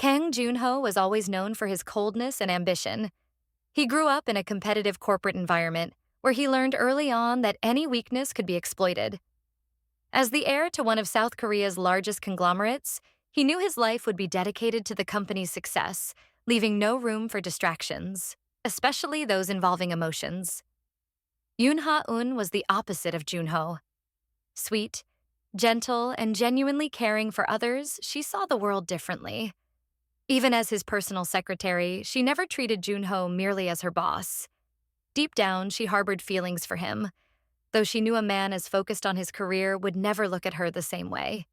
Kang Junho was always known for his coldness and ambition. He grew up in a competitive corporate environment where he learned early on that any weakness could be exploited. As the heir to one of South Korea's largest conglomerates, he knew his life would be dedicated to the company's success, leaving no room for distractions, especially those involving emotions. Yoon Ha-eun was the opposite of Junho. Sweet, gentle, and genuinely caring for others, she saw the world differently. Even as his personal secretary, she never treated Junho merely as her boss. Deep down, she harbored feelings for him, though she knew a man as focused on his career would never look at her the same way.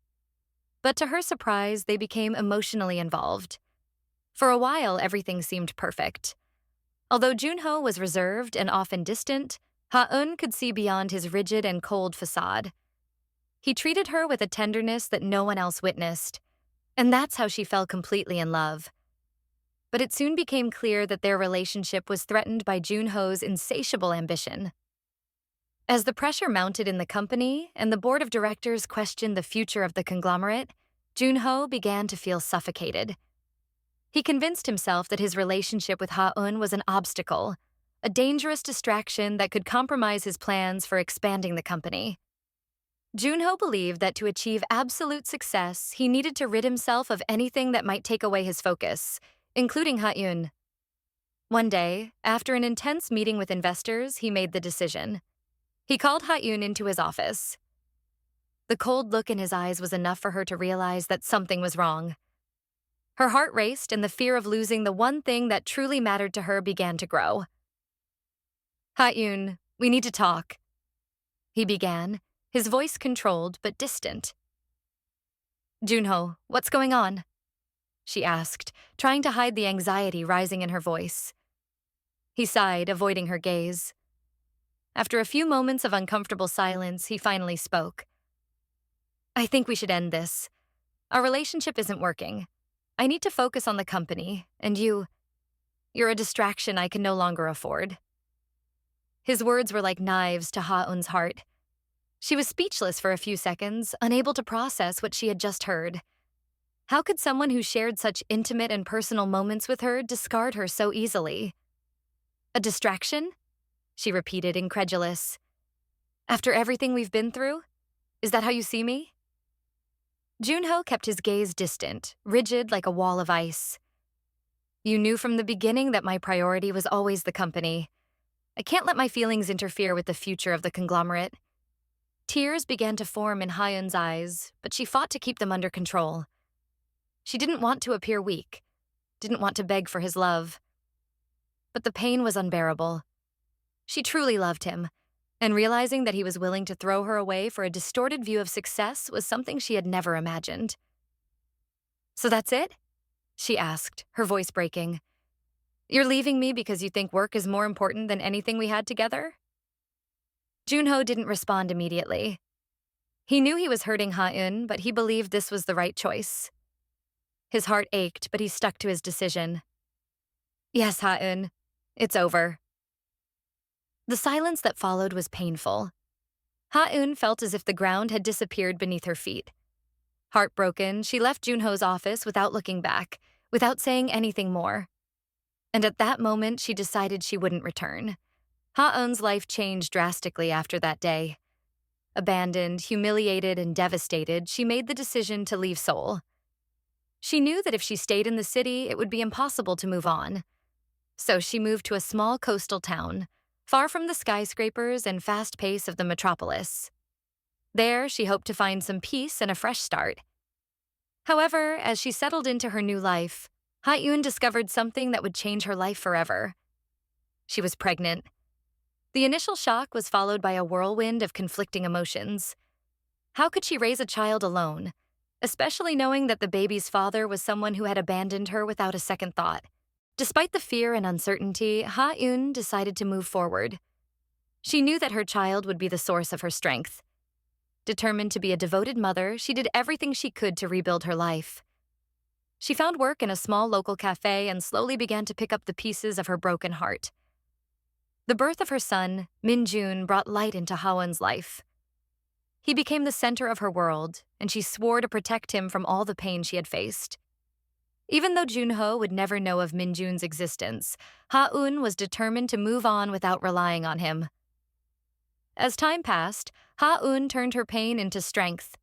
But to her surprise, they became emotionally involved. For a while, everything seemed perfect. Although Junho was reserved and often distant, Ha-eun could see beyond his rigid and cold facade. He treated her with a tenderness that no one else witnessed, and that's how she fell completely in love. But it soon became clear that their relationship was threatened by Junho's insatiable ambition. As the pressure mounted in the company and the board of directors questioned the future of the conglomerate, Junho began to feel suffocated. He convinced himself that his relationship with Ha-eun was an obstacle, a dangerous distraction that could compromise his plans for expanding the company. Junho believed that to achieve absolute success, he needed to rid himself of anything that might take away his focus, including Ha-eun. One day, after an intense meeting with investors, he made the decision. He called Ha-eun into his office. The cold look in his eyes was enough for her to realize that something was wrong. Her heart raced and the fear of losing the one thing that truly mattered to her began to grow. "Ha-eun, we need to talk," he began, his voice controlled but distant. "Junho, what's going on?" she asked, trying to hide the anxiety rising in her voice. He sighed, avoiding her gaze. After a few moments of uncomfortable silence, he finally spoke. "I think we should end this. Our relationship isn't working. I need to focus on the company, and you're a distraction I can no longer afford." His words were like knives to Ha-eun's heart. She was speechless for a few seconds, unable to process what she had just heard. How could someone who shared such intimate and personal moments with her discard her so easily? "A distraction?" she repeated, incredulous. "After everything we've been through? Is that how you see me?" Junho kept his gaze distant, rigid like a wall of ice. "You knew from the beginning that my priority was always the company. I can't let my feelings interfere with the future of the conglomerate." Tears began to form in Ha-eun's eyes, but she fought to keep them under control. She didn't want to appear weak, didn't want to beg for his love. But the pain was unbearable. She truly loved him, and realizing that he was willing to throw her away for a distorted view of success was something she had never imagined. "So that's it?" she asked, her voice breaking. "You're leaving me because you think work is more important than anything we had together?" Junho didn't respond immediately. He knew he was hurting Ha-eun, but he believed this was the right choice. His heart ached, but he stuck to his decision. "Yes, Ha-eun, it's over." The silence that followed was painful. Ha-eun felt as if the ground had disappeared beneath her feet. Heartbroken, she left Junho's office without looking back, without saying anything more. And at that moment, she decided she wouldn't return. Ha-eun's life changed drastically after that day. Abandoned, humiliated, and devastated, she made the decision to leave Seoul. She knew that if she stayed in the city, it would be impossible to move on. So she moved to a small coastal town, far from the skyscrapers and fast pace of the metropolis. There, she hoped to find some peace and a fresh start. However, as she settled into her new life, Ha-eun discovered something that would change her life forever. She was pregnant. The initial shock was followed by a whirlwind of conflicting emotions. How could she raise a child alone, especially knowing that the baby's father was someone who had abandoned her without a second thought? Despite the fear and uncertainty, Ha-eun decided to move forward. She knew that her child would be the source of her strength. Determined to be a devoted mother, she did everything she could to rebuild her life. She found work in a small local cafe and slowly began to pick up the pieces of her broken heart. The birth of her son, Min-jun, brought light into Ha-eun's life. He became the center of her world, and she swore to protect him from all the pain she had faced. Even though Junho would never know of Minjun's existence, Ha-eun was determined to move on without relying on him. As time passed, Ha-eun turned her pain into strength.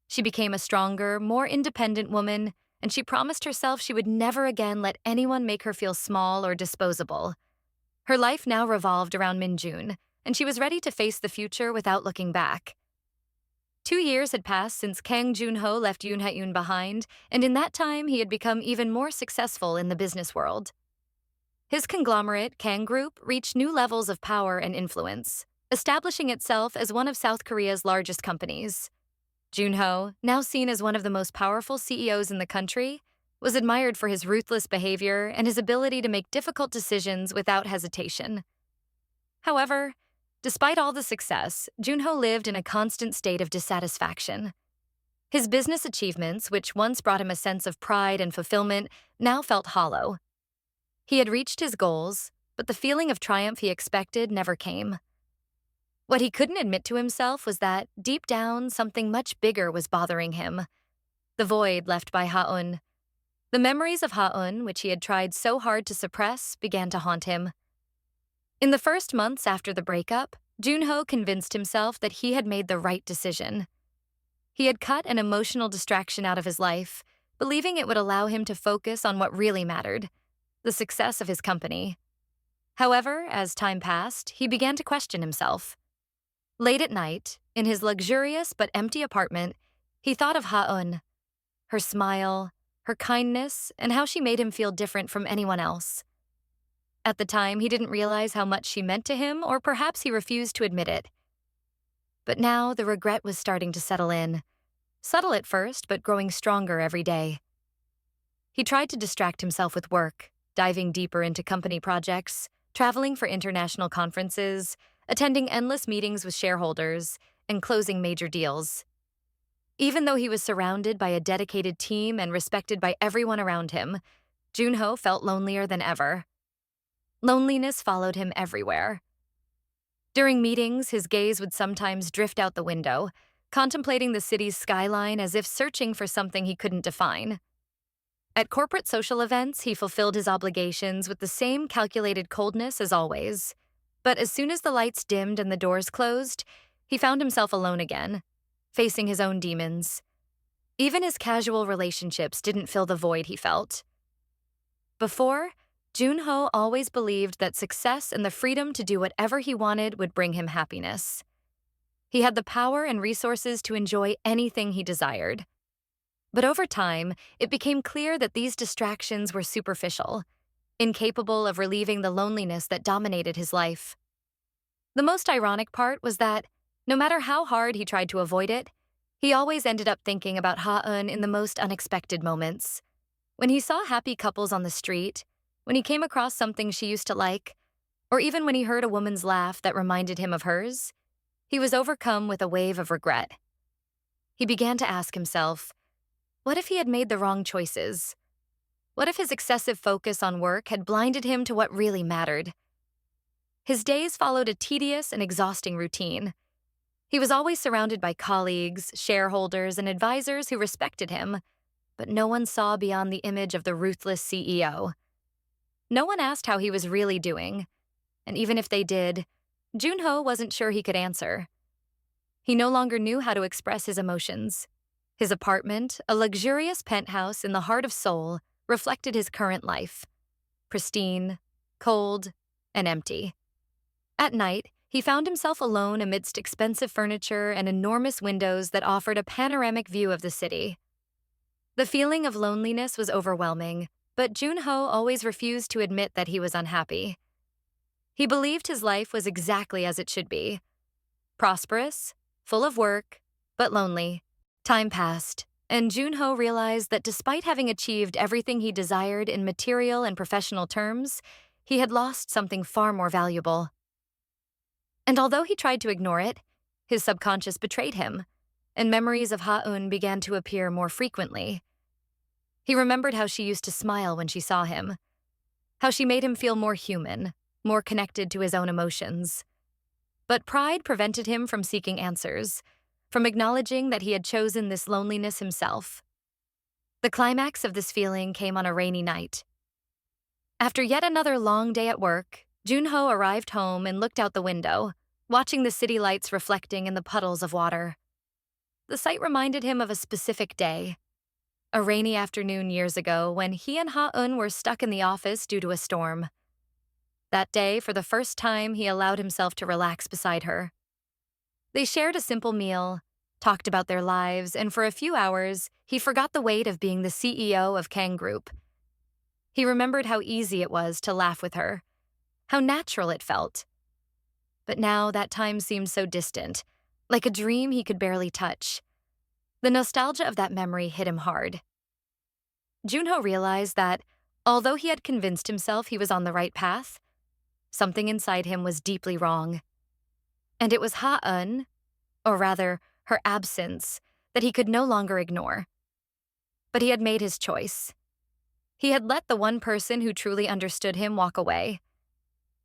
She became a stronger, more independent woman, and she promised herself she would never again let anyone make her feel small or disposable. Her life now revolved around Minjun, and she was ready to face the future without looking back. 2 years had passed since Kang Junho left Yoon Ha-eun behind, and in that time he had become even more successful in the business world. His conglomerate, Kang Group, reached new levels of power and influence, establishing itself as one of South Korea's largest companies. Junho, now seen as one of the most powerful CEOs in the country, was admired for his ruthless behavior and his ability to make difficult decisions without hesitation. However, despite all the success, Junho lived in a constant state of dissatisfaction. His business achievements, which once brought him a sense of pride and fulfillment, now felt hollow. He had reached his goals, but the feeling of triumph he expected never came. What he couldn't admit to himself was that, deep down, something much bigger was bothering him. The void left by Ha-eun. The memories of Ha-eun, which he had tried so hard to suppress, began to haunt him. In the first months after the breakup, Junho convinced himself that he had made the right decision. He had cut an emotional distraction out of his life, believing it would allow him to focus on what really mattered, the success of his company. However, as time passed, he began to question himself. Late at night, in his luxurious but empty apartment, he thought of Ha-eun, her smile, her kindness, and how she made him feel different from anyone else. At the time, he didn't realize how much she meant to him, or perhaps he refused to admit it. But now the regret was starting to settle in, subtle at first, but growing stronger every day. He tried to distract himself with work, diving deeper into company projects, traveling for international conferences, attending endless meetings with shareholders, and closing major deals. Even though he was surrounded by a dedicated team and respected by everyone around him, Junho felt lonelier than ever. Loneliness followed him everywhere. During meetings, his gaze would sometimes drift out the window, contemplating the city's skyline as if searching for something he couldn't define. At corporate social events, he fulfilled his obligations with the same calculated coldness as always. But as soon as the lights dimmed and the doors closed, he found himself alone again, facing his own demons. Even his casual relationships didn't fill the void he felt. Before, Junho always believed that success and the freedom to do whatever he wanted would bring him happiness. He had the power and resources to enjoy anything he desired. But over time, it became clear that these distractions were superficial, incapable of relieving the loneliness that dominated his life. The most ironic part was that, no matter how hard he tried to avoid it, he always ended up thinking about Ha-eun in the most unexpected moments. When he saw happy couples on the street, when he came across something she used to like, or even when he heard a woman's laugh that reminded him of hers, he was overcome with a wave of regret. He began to ask himself, what if he had made the wrong choices? What if his excessive focus on work had blinded him to what really mattered? His days followed a tedious and exhausting routine. He was always surrounded by colleagues, shareholders, and advisors who respected him, but no one saw beyond the image of the ruthless CEO. No one asked how he was really doing, and even if they did, Junho wasn't sure he could answer. He no longer knew how to express his emotions. His apartment, a luxurious penthouse in the heart of Seoul, reflected his current life: pristine, cold, and empty. At night, he found himself alone amidst expensive furniture and enormous windows that offered a panoramic view of the city. The feeling of loneliness was overwhelming, but Junho always refused to admit that he was unhappy. He believed his life was exactly as it should be: prosperous, full of work, but lonely. Time passed, and Junho realized that despite having achieved everything he desired in material and professional terms, he had lost something far more valuable. And although he tried to ignore it, his subconscious betrayed him, and memories of Ha-eun began to appear more frequently. He remembered how she used to smile when she saw him, how she made him feel more human, more connected to his own emotions. But pride prevented him from seeking answers, from acknowledging that he had chosen this loneliness himself. The climax of this feeling came on a rainy night. After yet another long day at work, Junho arrived home and looked out the window, watching the city lights reflecting in the puddles of water. The sight reminded him of a specific day, a rainy afternoon years ago when he and Ha-eun were stuck in the office due to a storm. That day, for the first time, he allowed himself to relax beside her. They shared a simple meal, talked about their lives, and for a few hours, he forgot the weight of being the CEO of Kang Group. He remembered how easy it was to laugh with her, how natural it felt. But now that time seemed so distant, like a dream he could barely touch. The nostalgia of that memory hit him hard. Junho realized that, although he had convinced himself he was on the right path, something inside him was deeply wrong. And it was Ha-eun, or rather, her absence, that he could no longer ignore. But he had made his choice. He had let the one person who truly understood him walk away.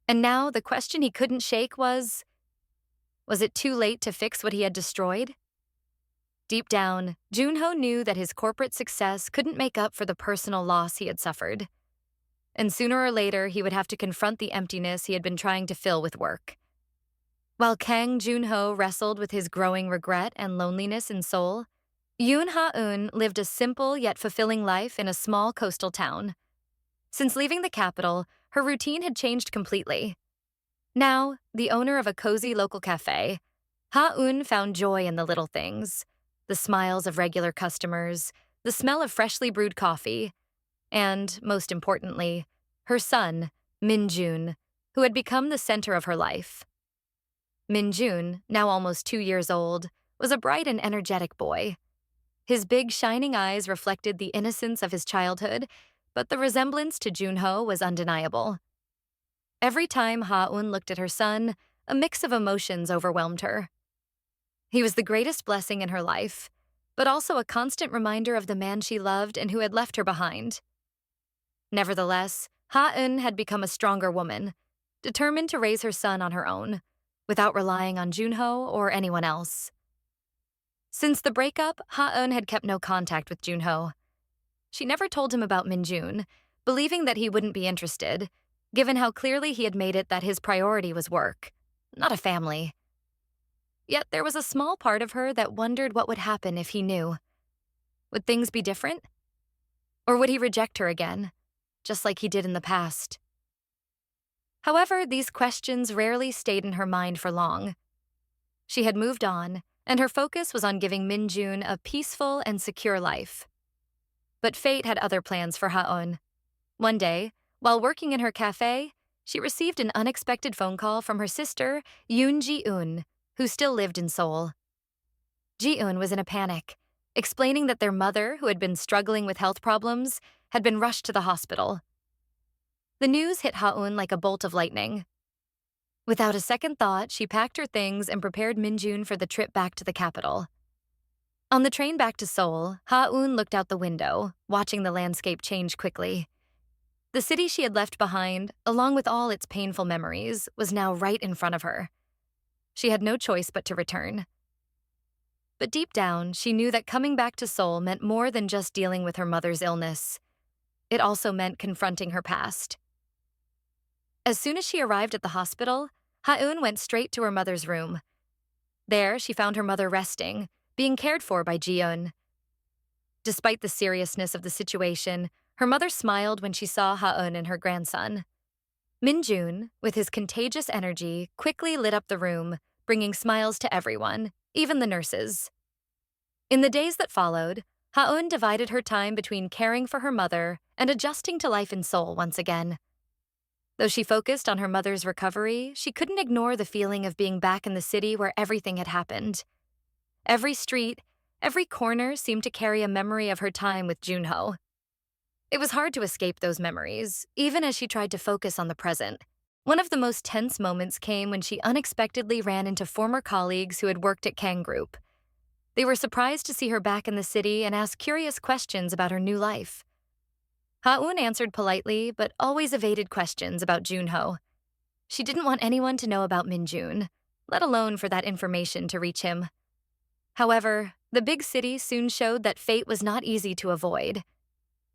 And now the question he couldn't shake was it too late to fix what he had destroyed? Deep down, Junho knew that his corporate success couldn't make up for the personal loss he had suffered. And sooner or later, he would have to confront the emptiness he had been trying to fill with work. While Kang Junho wrestled with his growing regret and loneliness in Seoul, Yoon Ha-eun lived a simple yet fulfilling life in a small coastal town. Since leaving the capital, her routine had changed completely. Now, the owner of a cozy local cafe, Ha-eun found joy in the little things, the smiles of regular customers, the smell of freshly brewed coffee, and, most importantly, her son, Min-jun, who had become the center of her life. Min-jun, now almost 2 years old, was a bright and energetic boy. His big, shining eyes reflected the innocence of his childhood, but the resemblance to Junho was undeniable. Every time Ha-eun looked at her son, a mix of emotions overwhelmed her. He was the greatest blessing in her life, but also a constant reminder of the man she loved and who had left her behind. Nevertheless, Ha-eun had become a stronger woman, determined to raise her son on her own, without relying on Junho or anyone else. Since the breakup, Ha-eun had kept no contact with Junho. She never told him about Min-jun, believing that he wouldn't be interested, given how clearly he had made it that his priority was work, not a family. Yet there was a small part of her that wondered what would happen if he knew. Would things be different? Or would he reject her again, just like he did in the past? However, these questions rarely stayed in her mind for long. She had moved on, and her focus was on giving Min-jun a peaceful and secure life. But fate had other plans for Ha-eun. One day, while working in her cafe, she received an unexpected phone call from her sister, Yoon Ji-eun, who still lived in Seoul. Ji-eun was in a panic, explaining that their mother, who had been struggling with health problems, had been rushed to the hospital. The news hit Ha-eun like a bolt of lightning. Without a second thought, she packed her things and prepared Min-jun for the trip back to the capital. On the train back to Seoul, Ha-eun looked out the window, watching the landscape change quickly. The city she had left behind, along with all its painful memories, was now right in front of her. She had no choice but to return. But deep down, she knew that coming back to Seoul meant more than just dealing with her mother's illness. It also meant confronting her past. As soon as she arrived at the hospital, Ha-eun went straight to her mother's room. There, she found her mother resting, being cared for by Ji-eun. Despite the seriousness of the situation, her mother smiled when she saw Ha-eun and her grandson. Min-jun, with his contagious energy, quickly lit up the room, bringing smiles to everyone, even the nurses. In the days that followed, Ha-eun divided her time between caring for her mother and adjusting to life in Seoul once again. Though she focused on her mother's recovery, she couldn't ignore the feeling of being back in the city where everything had happened. Every street, every corner seemed to carry a memory of her time with Junho. It was hard to escape those memories, even as she tried to focus on the present. One of the most tense moments came when she unexpectedly ran into former colleagues who had worked at Kang Group. They were surprised to see her back in the city and asked curious questions about her new life. Ha-eun answered politely, but always evaded questions about Junho. She didn't want anyone to know about Min-jun, let alone for that information to reach him. However, the big city soon showed that fate was not easy to avoid.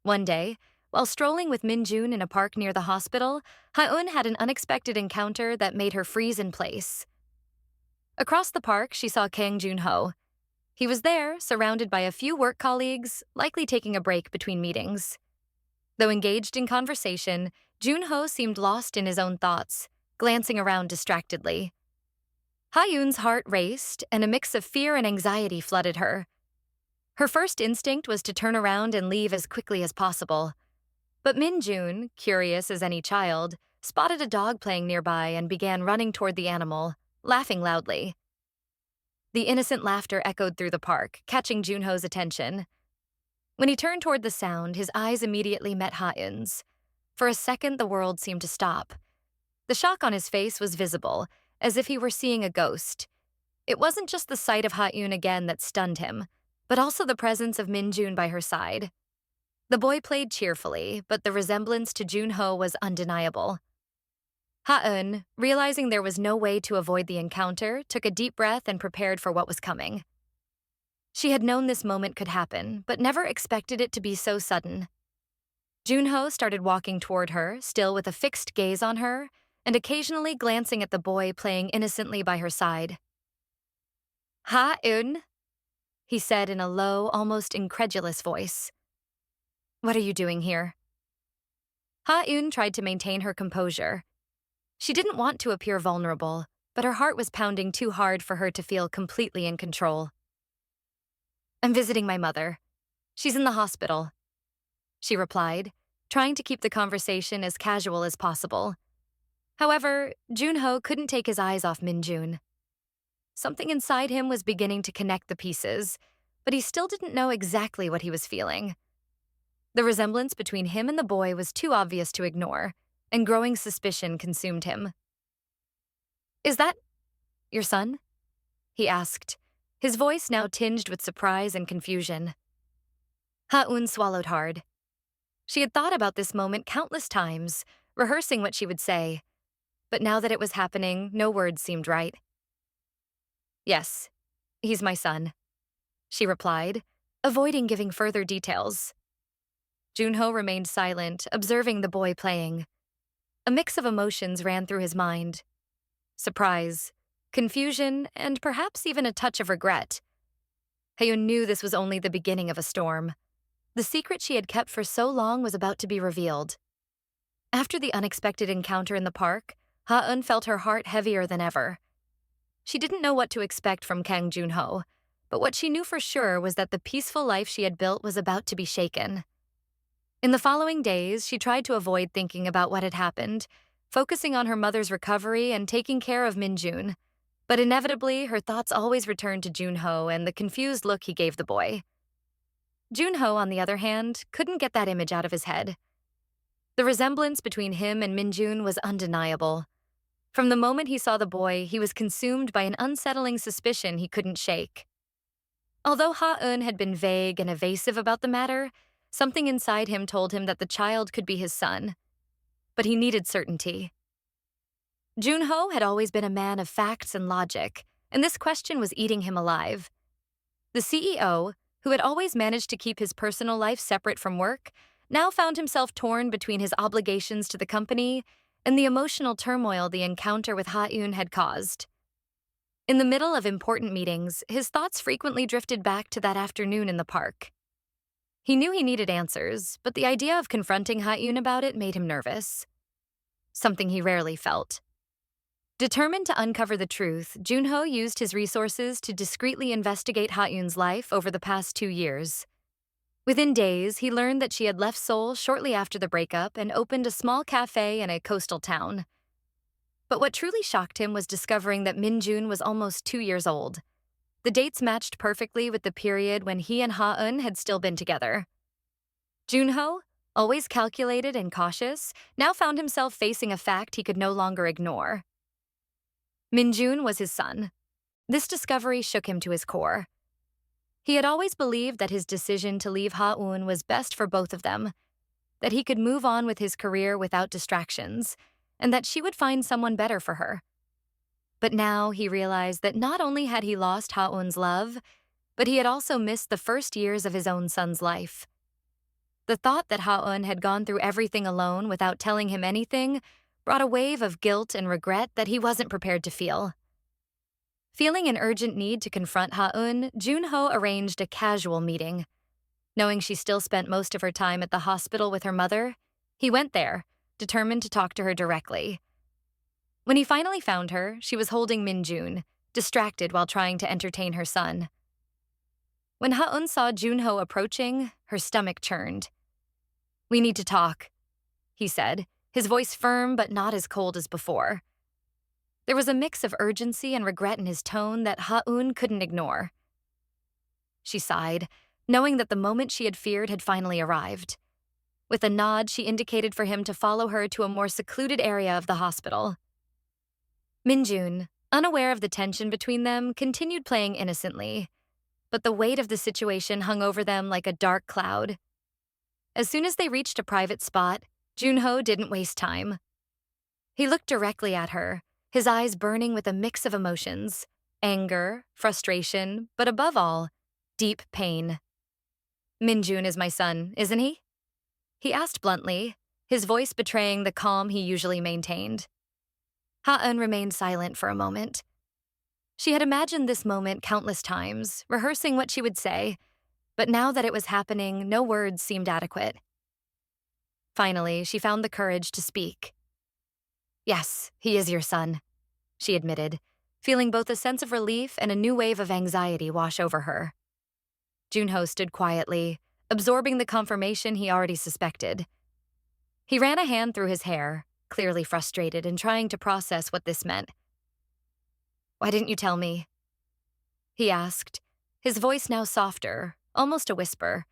One day, while strolling with Min-jun in a park near the hospital, Ha-eun had an unexpected encounter that made her freeze in place. Across the park, she saw Kang Jun-ho. He was there, surrounded by a few work colleagues, likely taking a break between meetings. Though engaged in conversation, Jun-ho seemed lost in his own thoughts, glancing around distractedly. Ha-eun's heart raced, and a mix of fear and anxiety flooded her. Her first instinct was to turn around and leave as quickly as possible. But Min-jun, curious as any child, spotted a dog playing nearby and began running toward the animal, laughing loudly. The innocent laughter echoed through the park, catching Junho's attention. When he turned toward the sound, his eyes immediately met Ha-eun's. For a second, the world seemed to stop. The shock on his face was visible, as if he were seeing a ghost. It wasn't just the sight of Ha-eun again that stunned him, but also the presence of Min-jun by her side. The boy played cheerfully, but the resemblance to Junho was undeniable. Ha-eun, realizing there was no way to avoid the encounter, took a deep breath and prepared for what was coming. She had known this moment could happen, but never expected it to be so sudden. Junho started walking toward her, still with a fixed gaze on her, and occasionally glancing at the boy playing innocently by her side. "Ha-eun," he said in a low, almost incredulous voice. "What are you doing here?" Ha-eun tried to maintain her composure. She didn't want to appear vulnerable, but her heart was pounding too hard for her to feel completely in control. "I'm visiting my mother. She's in the hospital," she replied, trying to keep the conversation as casual as possible. However, Junho couldn't take his eyes off Min-jun. Something inside him was beginning to connect the pieces, but he still didn't know exactly what he was feeling. The resemblance between him and the boy was too obvious to ignore, and growing suspicion consumed him. "Is that your son?" he asked, his voice now tinged with surprise and confusion. Ha-eun swallowed hard. She had thought about this moment countless times, rehearsing what she would say, but now that it was happening, no words seemed right. "Yes, he's my son," she replied, avoiding giving further details. Junho remained silent, observing the boy playing. A mix of emotions ran through his mind. Surprise, confusion, and perhaps even a touch of regret. Ha-eun knew this was only the beginning of a storm. The secret she had kept for so long was about to be revealed. After the unexpected encounter in the park, Ha-eun felt her heart heavier than ever. She didn't know what to expect from Kang Junho, but what she knew for sure was that the peaceful life she had built was about to be shaken. In the following days, she tried to avoid thinking about what had happened, focusing on her mother's recovery and taking care of Min-jun. But inevitably, her thoughts always returned to Junho and the confused look he gave the boy. Junho, on the other hand, couldn't get that image out of his head. The resemblance between him and Min-jun was undeniable. From the moment he saw the boy, he was consumed by an unsettling suspicion he couldn't shake. Although Ha-eun had been vague and evasive about the matter, something inside him told him that the child could be his son. But he needed certainty. Junho had always been a man of facts and logic, and this question was eating him alive. The CEO, who had always managed to keep his personal life separate from work, now found himself torn between his obligations to the company and the emotional turmoil the encounter with Ha-eun had caused. In the middle of important meetings, his thoughts frequently drifted back to that afternoon in the park. He knew he needed answers, but the idea of confronting Ha-eun about it made him nervous. Something he rarely felt. Determined to uncover the truth, Junho used his resources to discreetly investigate Ha-eun's life over the past 2 years. Within days, he learned that she had left Seoul shortly after the breakup and opened a small cafe in a coastal town. But what truly shocked him was discovering that Min-jun was almost 2 years old. The dates matched perfectly with the period when he and Ha-eun had still been together. Junho, always calculated and cautious, now found himself facing a fact he could no longer ignore. Min-jun was his son. This discovery shook him to his core. He had always believed that his decision to leave Ha-eun was best for both of them, that he could move on with his career without distractions, and that she would find someone better for her. But now he realized that not only had he lost Ha-eun's love, but he had also missed the first years of his own son's life. The thought that Ha-eun had gone through everything alone without telling him anything brought a wave of guilt and regret that he wasn't prepared to feel. Feeling an urgent need to confront Ha-eun, Junho arranged a casual meeting. Knowing she still spent most of her time at the hospital with her mother, he went there, determined to talk to her directly. When he finally found her, she was holding Min-jun, distracted while trying to entertain her son. When Ha-eun saw Junho approaching, her stomach churned. "We need to talk," he said, his voice firm but not as cold as before. There was a mix of urgency and regret in his tone that Ha-eun couldn't ignore. She sighed, knowing that the moment she had feared had finally arrived. With a nod, she indicated for him to follow her to a more secluded area of the hospital. Min-jun, unaware of the tension between them, continued playing innocently, but the weight of the situation hung over them like a dark cloud. As soon as they reached a private spot, Junho didn't waste time. He looked directly at her, his eyes burning with a mix of emotions: anger, frustration, but above all, deep pain. "Min-jun is my son, isn't he?" he asked bluntly, his voice betraying the calm he usually maintained. Ha-eun remained silent for a moment. She had imagined this moment countless times, rehearsing what she would say, but now that it was happening, no words seemed adequate. Finally, she found the courage to speak. "Yes, he is your son," she admitted, feeling both a sense of relief and a new wave of anxiety wash over her. Junho stood quietly, absorbing the confirmation he already suspected. He ran a hand through his hair, clearly frustrated and trying to process what this meant. "Why didn't you tell me?" he asked, his voice now softer, almost a whisper.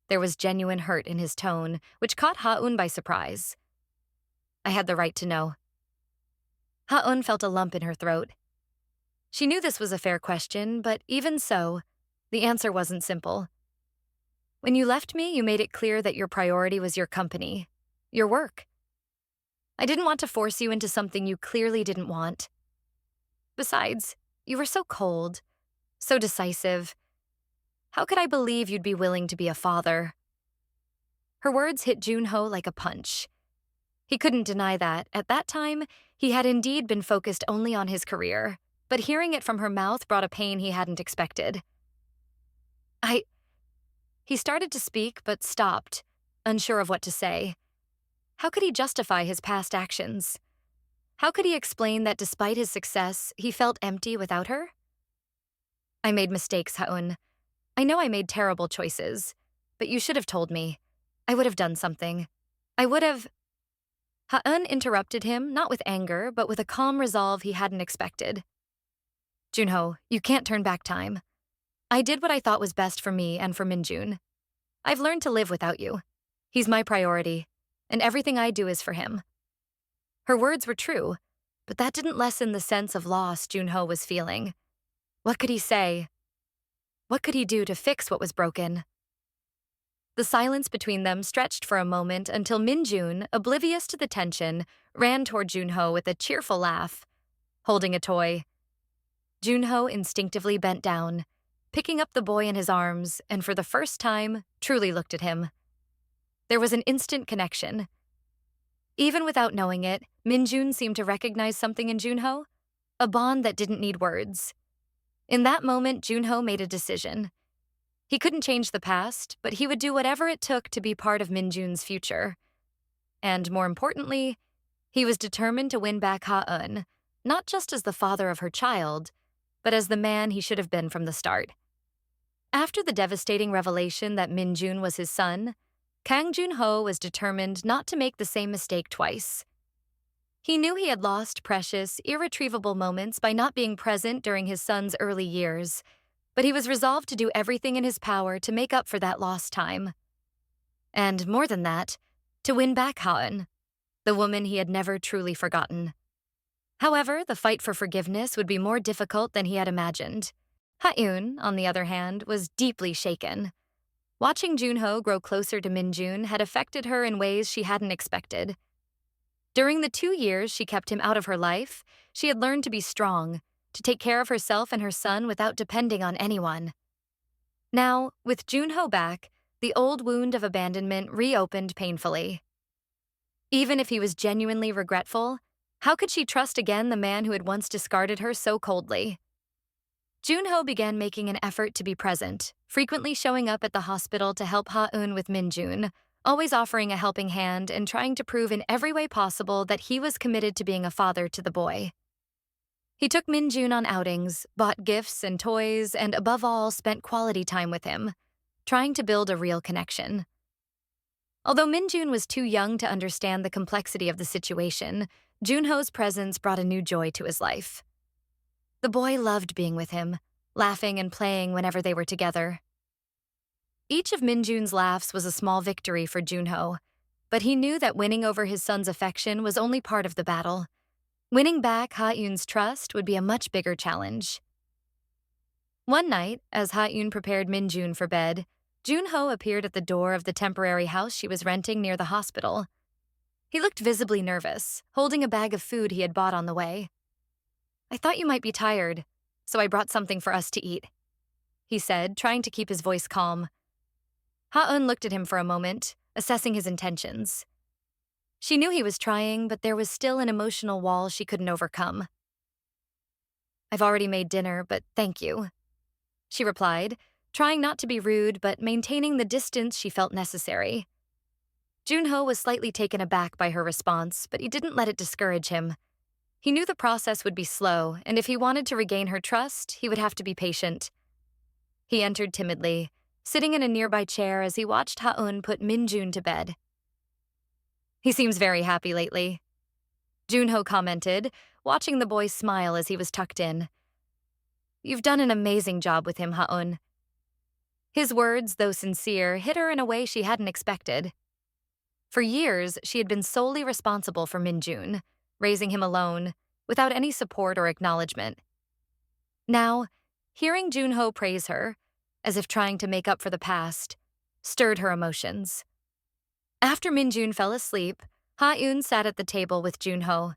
There was genuine hurt in his tone, which caught Ha-eun by surprise. "I had the right to know." Ha-eun felt a lump in her throat. She knew this was a fair question, but even so, the answer wasn't simple. "When you left me, you made it clear that your priority was your company, your work. I didn't want to force you into something you clearly didn't want. Besides, you were so cold, so decisive. How could I believe you'd be willing to be a father?" Her words hit Junho like a punch. He couldn't deny that, at that time, he had indeed been focused only on his career, but hearing it from her mouth brought a pain he hadn't expected. He started to speak but stopped, unsure of what to say. How could he justify his past actions? How could he explain that despite his success, he felt empty without her? "I made mistakes, Ha-eun. I know I made terrible choices, but you should have told me. I would have done something. I would have—" Ha-eun interrupted him, not with anger, but with a calm resolve he hadn't expected. "Junho, you can't turn back time. I did what I thought was best for me and for Min-jun. I've learned to live without you. He's my priority, and everything I do is for him." Her words were true, but that didn't lessen the sense of loss Junho was feeling. What could he say? What could he do to fix what was broken? The silence between them stretched for a moment until Min-jun, oblivious to the tension, ran toward Junho with a cheerful laugh, holding a toy. Junho instinctively bent down, picking up the boy in his arms, and for the first time, truly looked at him. There was an instant connection. Even without knowing it, Min-jun seemed to recognize something in Junho, a bond that didn't need words. In that moment, Junho made a decision. He couldn't change the past, but he would do whatever it took to be part of Min-jun's future. And more importantly, he was determined to win back Ha-eun, not just as the father of her child, but as the man he should have been from the start. After the devastating revelation that Min-jun was his son, Kang Junho was determined not to make the same mistake twice. He knew he had lost precious, irretrievable moments by not being present during his son's early years, but he was resolved to do everything in his power to make up for that lost time. And more than that, to win back Ha-eun, the woman he had never truly forgotten. However, the fight for forgiveness would be more difficult than he had imagined. Ha-eun, on the other hand, was deeply shaken. Watching Junho grow closer to Min-jun had affected her in ways she hadn't expected. During the 2 years she kept him out of her life, she had learned to be strong, to take care of herself and her son without depending on anyone. Now, with Junho back, the old wound of abandonment reopened painfully. Even if he was genuinely regretful, how could she trust again the man who had once discarded her so coldly? Junho began making an effort to be present, frequently showing up at the hospital to help Ha-eun with Minjun, always offering a helping hand and trying to prove in every way possible that he was committed to being a father to the boy. He took Minjun on outings, bought gifts and toys, and above all, spent quality time with him, trying to build a real connection. Although Minjun was too young to understand the complexity of the situation, Junho's presence brought a new joy to his life. The boy loved being with him, laughing and playing whenever they were together. Each of Minjun's laughs was a small victory for Junho, but he knew that winning over his son's affection was only part of the battle. Winning back Ha-eun's trust would be a much bigger challenge. One night, as Ha-eun prepared Minjun for bed, Junho appeared at the door of the temporary house she was renting near the hospital. He looked visibly nervous, holding a bag of food he had bought on the way. "I thought you might be tired, so I brought something for us to eat," he said, trying to keep his voice calm. Ha-eun looked at him for a moment, assessing his intentions. She knew he was trying, but there was still an emotional wall she couldn't overcome. "I've already made dinner, but thank you," she replied, trying not to be rude but maintaining the distance she felt necessary. Junho was slightly taken aback by her response, but he didn't let it discourage him. He knew the process would be slow, and if he wanted to regain her trust, he would have to be patient. He entered timidly, sitting in a nearby chair as he watched Ha-eun put Minjun to bed. "He seems very happy lately," Junho commented, watching the boy smile as he was tucked in. "You've done an amazing job with him, Ha-eun." His words, though sincere, hit her in a way she hadn't expected. For years, she had been solely responsible for Minjun, raising him alone, without any support or acknowledgement. Now, hearing Junho praise her, as if trying to make up for the past, stirred her emotions. After Minjun fell asleep, Ha-eun sat at the table with Junho.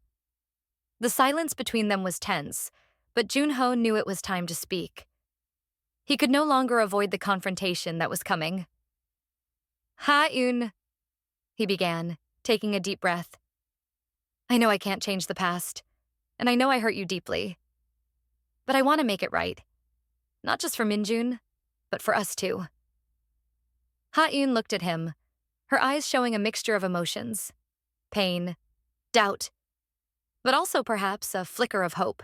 The silence between them was tense, but Junho knew it was time to speak. He could no longer avoid the confrontation that was coming. "Ha-eun," he began, taking a deep breath. "I know I can't change the past, and I know I hurt you deeply. But I want to make it right. Not just for Minjun, but for us too." Ha-eun looked at him, her eyes showing a mixture of emotions. Pain, doubt, but also perhaps a flicker of hope.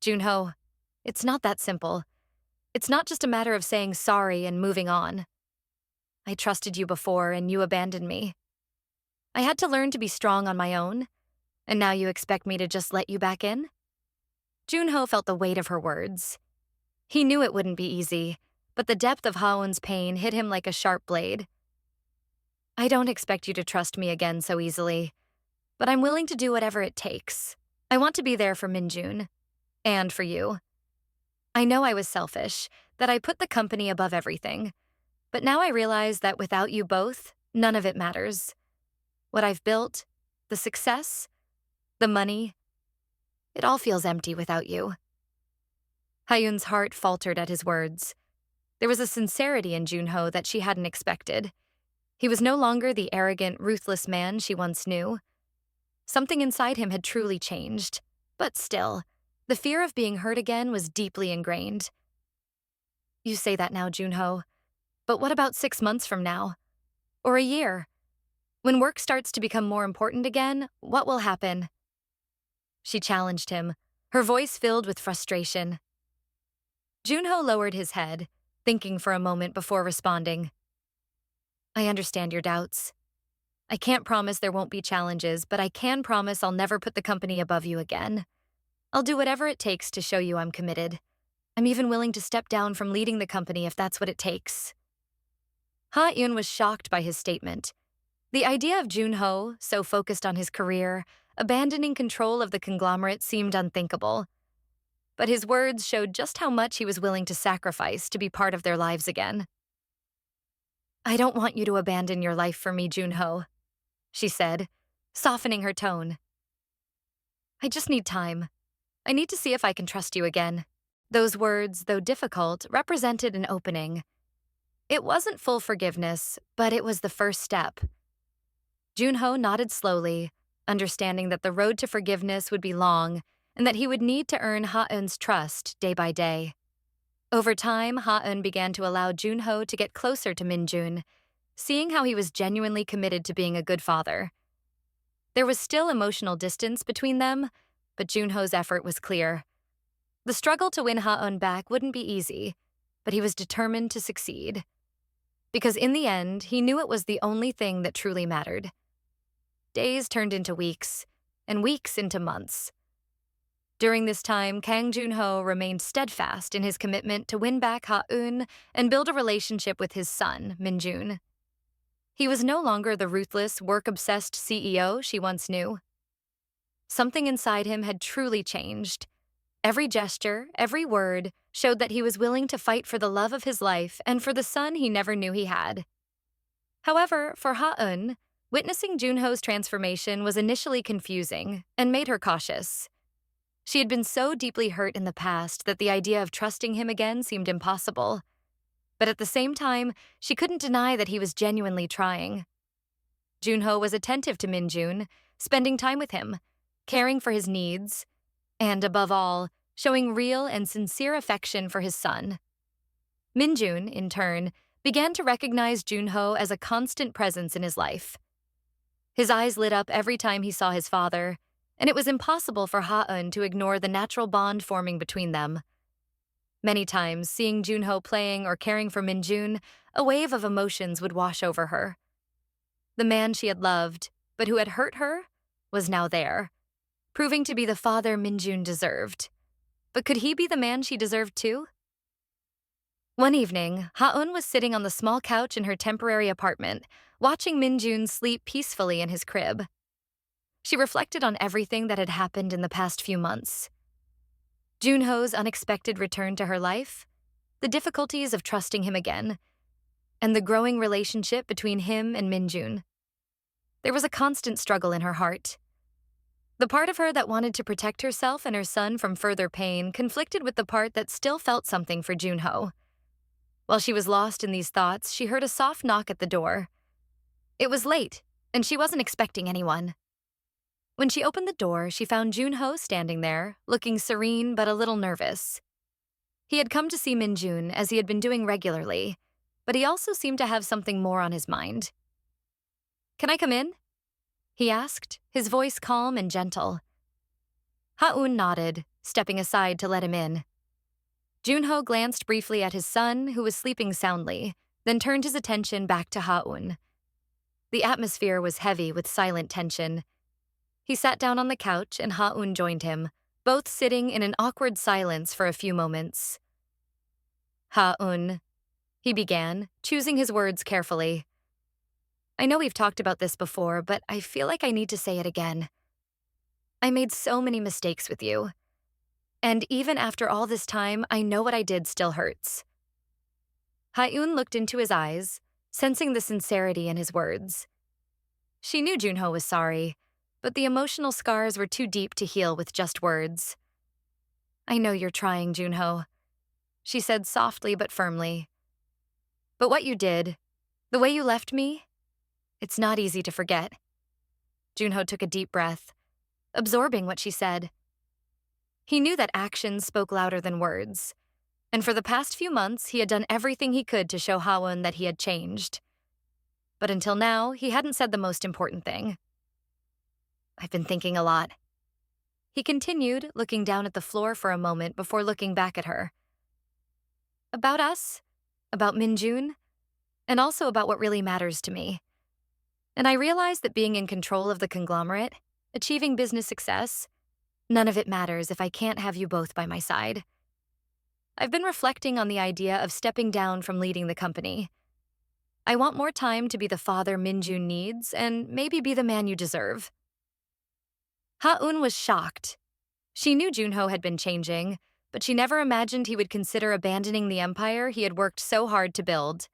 "Junho, it's not that simple. It's not just a matter of saying sorry and moving on. I trusted you before and you abandoned me. I had to learn to be strong on my own, and now you expect me to just let you back in?" Junho felt the weight of her words. He knew it wouldn't be easy, but the depth of Ha-eun's pain hit him like a sharp blade. "I don't expect you to trust me again so easily, but I'm willing to do whatever it takes. I want to be there for Minjun, and for you. I know I was selfish, that I put the company above everything, but now I realize that without you both, none of it matters. What I've built, the success, the money, it all feels empty without you." Ha-eun's heart faltered at his words. There was a sincerity in Junho that she hadn't expected. He was no longer the arrogant, ruthless man she once knew. Something inside him had truly changed, but still, the fear of being hurt again was deeply ingrained. "You say that now, Junho, but what about 6 months from now? Or a year? When work starts to become more important again, what will happen?" She challenged him, her voice filled with frustration. Junho lowered his head, thinking for a moment before responding. "I understand your doubts. I can't promise there won't be challenges, but I can promise I'll never put the company above you again. I'll do whatever it takes to show you I'm committed. I'm even willing to step down from leading the company if that's what it takes." Ha-eun was shocked by his statement. The idea of Junho, so focused on his career, abandoning control of the conglomerate seemed unthinkable. But his words showed just how much he was willing to sacrifice to be part of their lives again. "I don't want you to abandon your life for me, Junho," she said, softening her tone. "I just need time. I need to see if I can trust you again." Those words, though difficult, represented an opening. It wasn't full forgiveness, but it was the first step. Junho nodded slowly, understanding that the road to forgiveness would be long and that he would need to earn Ha-eun's trust day by day. Over time, Ha-eun began to allow Junho to get closer to Min-jun, seeing how he was genuinely committed to being a good father. There was still emotional distance between them, but Junho's effort was clear. The struggle to win Ha-eun back wouldn't be easy, but he was determined to succeed. Because in the end, he knew it was the only thing that truly mattered. Days turned into weeks, and weeks into months. During this time, Kang Junho remained steadfast in his commitment to win back Ha-eun and build a relationship with his son, Min-jun. He was no longer the ruthless, work-obsessed CEO she once knew. Something inside him had truly changed. Every gesture, every word, showed that he was willing to fight for the love of his life and for the son he never knew he had. However, for Ha-eun, witnessing Junho's transformation was initially confusing and made her cautious. She had been so deeply hurt in the past that the idea of trusting him again seemed impossible. But at the same time, she couldn't deny that he was genuinely trying. Junho was attentive to Min-jun, spending time with him, caring for his needs, and above all, showing real and sincere affection for his son. Min-jun, in turn, began to recognize Junho as a constant presence in his life. His eyes lit up every time he saw his father, and it was impossible for Ha-eun to ignore the natural bond forming between them. Many times, seeing Junho playing or caring for Min-jun, a wave of emotions would wash over her. The man she had loved, but who had hurt her, was now there, proving to be the father Min-jun deserved. But could he be the man she deserved too? One evening, Ha-eun was sitting on the small couch in her temporary apartment, watching Min-jun sleep peacefully in his crib. She reflected on everything that had happened in the past few months. Junho's unexpected return to her life, the difficulties of trusting him again, and the growing relationship between him and Min-jun. There was a constant struggle in her heart. The part of her that wanted to protect herself and her son from further pain conflicted with the part that still felt something for Junho. While she was lost in these thoughts, she heard a soft knock at the door. It was late, and she wasn't expecting anyone. When she opened the door, she found Junho standing there, looking serene but a little nervous. He had come to see Min-jun as he had been doing regularly, but he also seemed to have something more on his mind. "Can I come in?" he asked, his voice calm and gentle. Ha-eun nodded, stepping aside to let him in. Junho glanced briefly at his son, who was sleeping soundly, then turned his attention back to Ha-eun. The atmosphere was heavy with silent tension. He sat down on the couch and Ha-eun joined him, both sitting in an awkward silence for a few moments. "Ha-eun," he began, choosing his words carefully. "I know we've talked about this before, but I feel like I need to say it again. I made so many mistakes with you. And even after all this time, I know what I did still hurts." Ha-eun looked into his eyes, sensing the sincerity in his words. She knew Junho was sorry, but the emotional scars were too deep to heal with just words. "I know you're trying, Junho," she said softly but firmly. "But what you did, the way you left me, it's not easy to forget." Junho took a deep breath, absorbing what she said. He knew that actions spoke louder than words, and for the past few months he had done everything he could to show Ha-eun that he had changed. But until now, he hadn't said the most important thing. "I've been thinking a lot," he continued, looking down at the floor for a moment before looking back at her. "About us, about Min-jun, and also about what really matters to me. And I realized that being in control of the conglomerate, achieving business success, none of it matters if I can't have you both by my side. I've been reflecting on the idea of stepping down from leading the company. I want more time to be the father Min-jun needs and maybe be the man you deserve." Ha-eun was shocked. She knew Junho had been changing, but she never imagined he would consider abandoning the empire he had worked so hard to build.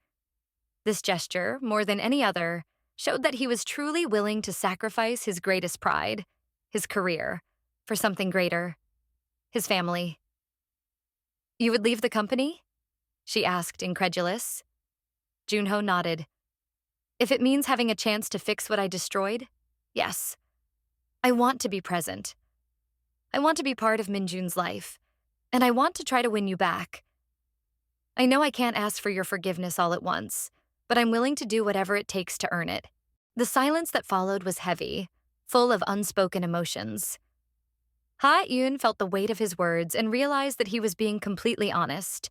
This gesture, more than any other, showed that he was truly willing to sacrifice his greatest pride, his career, for something greater, his family. You would leave the company? She asked, incredulous. Junho nodded. If it means having a chance to fix what I destroyed, yes. I want to be present. I want to be part of Minjun's life, and I want to try to win you back. I know I can't ask for your forgiveness all at once, but I'm willing to do whatever it takes to earn it. The silence that followed was heavy, full of unspoken emotions. Ha-Eun felt the weight of his words and realized that he was being completely honest.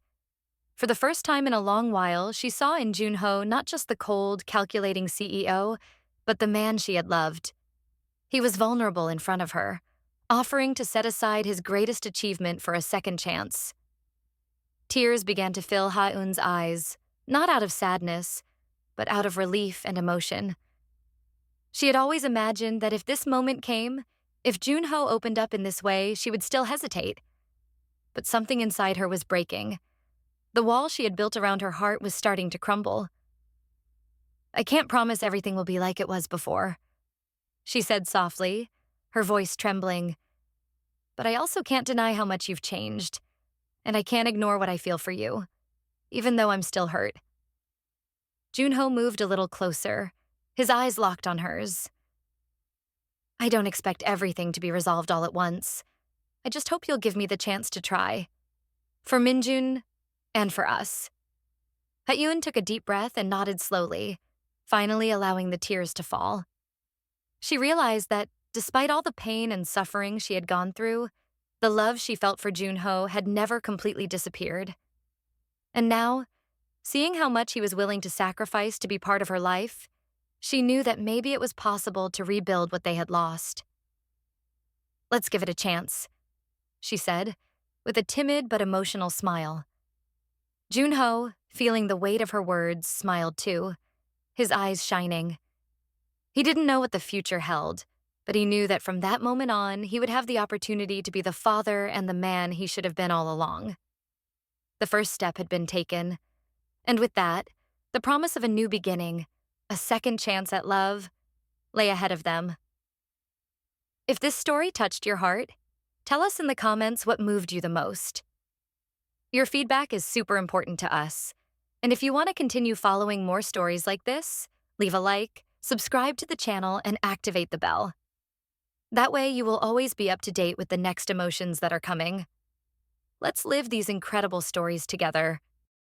For the first time in a long while, she saw in Junho not just the cold, calculating CEO, but the man she had loved. He was vulnerable in front of her, offering to set aside his greatest achievement for a second chance. Tears began to fill Ha-Eun's eyes, not out of sadness, but out of relief and emotion. She had always imagined that if this moment came, if Junho opened up in this way, she would still hesitate. But something inside her was breaking. The wall she had built around her heart was starting to crumble. I can't promise everything will be like it was before, she said softly, her voice trembling. But I also can't deny how much you've changed, and I can't ignore what I feel for you, even though I'm still hurt. Junho moved a little closer, his eyes locked on hers. I don't expect everything to be resolved all at once. I just hope you'll give me the chance to try. For Minjun, and for us. Ha-Eun took a deep breath and nodded slowly, finally allowing the tears to fall. She realized that, despite all the pain and suffering she had gone through, the love she felt for Junho had never completely disappeared. And now, seeing how much he was willing to sacrifice to be part of her life, she knew that maybe it was possible to rebuild what they had lost. Let's give it a chance, she said, with a timid but emotional smile. Junho, feeling the weight of her words, smiled too, his eyes shining. He didn't know what the future held, but he knew that from that moment on, he would have the opportunity to be the father and the man he should have been all along. The first step had been taken, and with that, the promise of a new beginning, a second chance at love, lay ahead of them. If this story touched your heart, tell us in the comments what moved you the most. Your feedback is super important to us, and if you want to continue following more stories like this, leave a like, subscribe to the channel, and activate the bell. That way you will always be up to date with the next emotions that are coming. Let's live these incredible stories together.